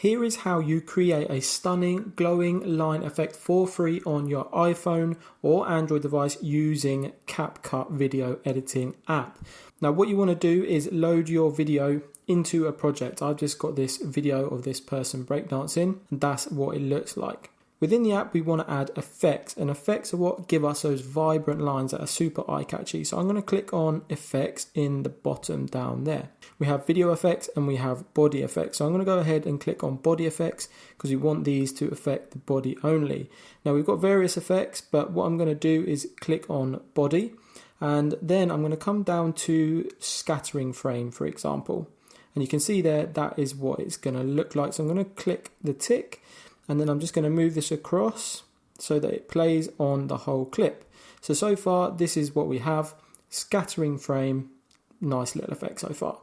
Here is how you create a stunning glowing line effect for free on your iPhone or Android device using CapCut video editing app. Now what you want to do is load your video into a project. I've just got this video of this person breakdancing, and that's what it looks like. Within the app, we want to add effects, and effects are what give us those vibrant lines that are super eye-catchy. So I'm going to click on effects in the bottom down there. We have video effects and we have body effects. So I'm going to go ahead and click on body effects because we want these to affect the body only. Now we've got various effects, but what I'm going to do is click on body, and then I'm going to come down to scattering frame, for example. And you can see there, that is what it's going to look like. So I'm going to click the tick, and then I'm just going to move this across so that it plays on the whole clip. So far, this is what we have. Scattering frame, nice little effect so far.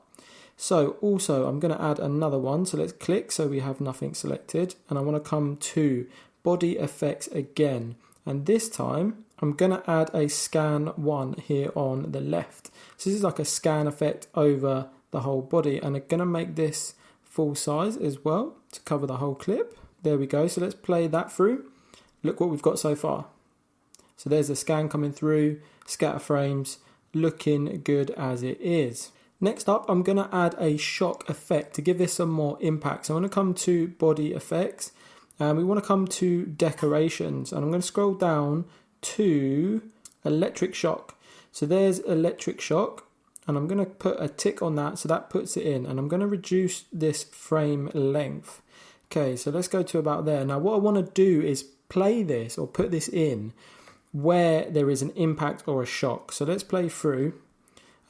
So also, I'm going to add another one. So let's click so we have nothing selected. And I want to come to body effects again. And this time, I'm going to add a scan one here on the left. So this is like a scan effect over the whole body. And I'm going to make this full size as well to cover the whole clip. There we go. So let's play that through. Look what we've got so far. So there's the scan coming through, scatter frames, looking good as it is. Next up, I'm going to add a shock effect to give this some more impact. So I'm going to come to body effects, and we want to come to decorations, and I'm going to scroll down to electric shock. So there's electric shock, and I'm going to put a tick on that, so that puts it in, and I'm going to reduce this frame length. Okay, so let's go to about there. Now what I want to do is play this or put this in where there is an impact or a shock. So let's play through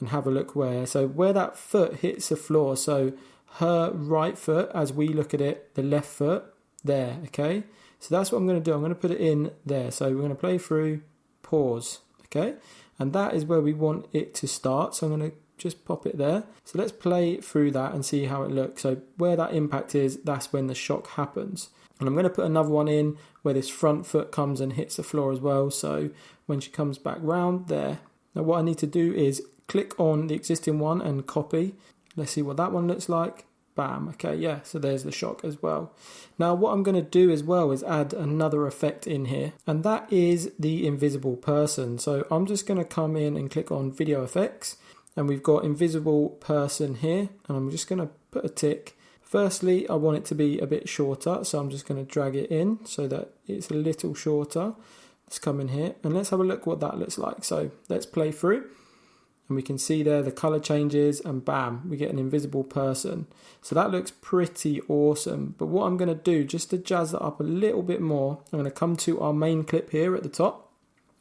and have a look where. So where that foot hits the floor, so her right foot, as we look at it, the left foot, there, okay? So that's what I'm going to do. I'm going to put it in there. So we're going to play through, pause, okay? And that is where we want it to start. So I'm going to just pop it there. So let's play through that and see how it looks. So where that impact is, that's when the shock happens. And I'm going to put another one in where this front foot comes and hits the floor as well. So when she comes back round there. Now what I need to do is click on the existing one and copy. Let's see what that one looks like. Bam. Okay, yeah, so there's the shock as well. Now what I'm going to do as well is add another effect in here, and that is the invisible person. So I'm just going to come in and click on video effects, and we've got invisible person here, and I'm just going to put a tick. Firstly, I want it to be a bit shorter, so I'm just going to drag it in so that it's a little shorter. Let's come in here and let's have a look what that looks like. So let's play through, and we can see there the color changes, and bam, we get an invisible person. So that looks pretty awesome. But what I'm going to do, just to jazz that up a little bit more, I'm going to come to our main clip here at the top,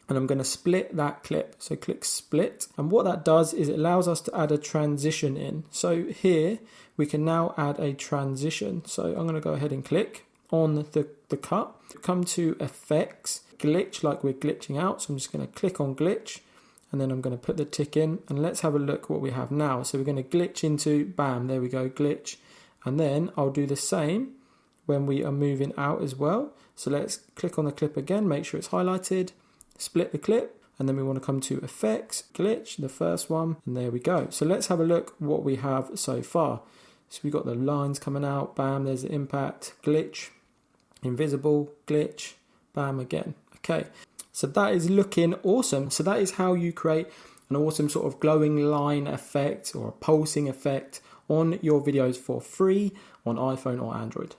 and I'm going to split that clip. So click split. And what that does is it allows us to add a transition in. So here we can now add a transition. So I'm going to go ahead and click on the cut. Come to effects, glitch, like we're glitching out. So I'm just going to click on glitch, and then I'm going to put the tick in, and let's have a look what we have now. So we're going to glitch into, bam, there we go, glitch. And then I'll do the same when we are moving out as well. So let's click on the clip again, make sure it's highlighted, split the clip, and then we want to come to effects, glitch, the first one, and there we go. So let's have a look what we have so far. So we've got the lines coming out, bam, there's the impact, glitch, invisible, glitch, bam again. Okay, so that is looking awesome. So that is how you create an awesome sort of glowing line effect or a pulsing effect on your videos for free on iPhone or Android.